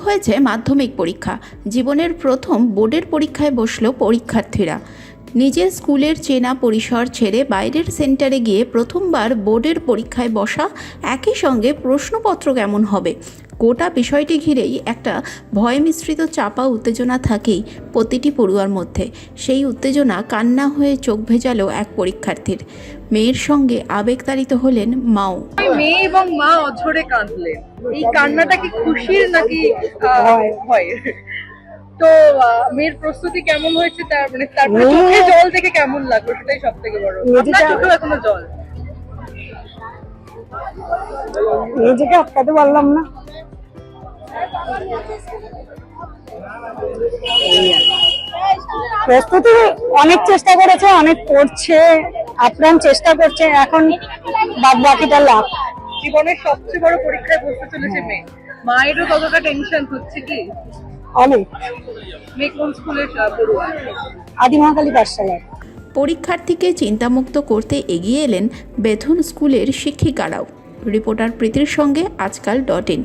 হয়েছে মাধ্যমিক পরীক্ষা। জীবনের প্রথম বোর্ডের পরীক্ষায় বসলো পরীক্ষার্থীরা। নিজের স্কুলের চেনা পরিসর ছেড়ে বাইরের সেন্টারে গিয়ে প্রথমবার বোর্ডের পরীক্ষায় বসা, একই সঙ্গে প্রশ্নপত্র কেমন হবে, গোটা বিষয়টি ঘিরেই একটা ভয় মিশ্রিত চাপা উত্তেজনা থাকেই প্রতিটি পড়ুয়ার মধ্যে। সেই উত্তেজনা কান্না হয়ে চোখ ভেজালো এক পরীক্ষার্থীর। মেয়ের সঙ্গে আবেগতাড়িত হলেন মাও। মেয়ে এবং মা অঝরে কাঁদলেন। এই কান্নাটা কি খুশির নাকি ভয়ের? তো মেয়ের প্রস্তুতি কেমন হয়েছে, তারপরে চোখে জল দেখে কেমন লাগলো, সেটাই সব থেকে বড়। আপনার চোখেও এখনো জল? নিজেকে আটকাতে পারলাম না। প্রস্তুতি অনেক চেষ্টা করেছে, অনেক করছে, আপ্রাণ চেষ্টা করছে, এখন বাদ বাকিটা লাভ। জীবনের সবচেয়ে বড় পরীক্ষায় বসতে চলেছে মেয়ে, মায়েরও ততটা টেনশন হচ্ছে কি? অনেক। মেয়ে কোন স্কুলের পড়ুয়া? আদি মহাকালী পাঠশালায়। পরীক্ষার্থীকে চিন্তামুক্ত করতে এগিয়ে এলেন বেথুন স্কুলের শিক্ষিকারাও। রিপোর্টার প্রীতির সঙ্গে আজকাল.in।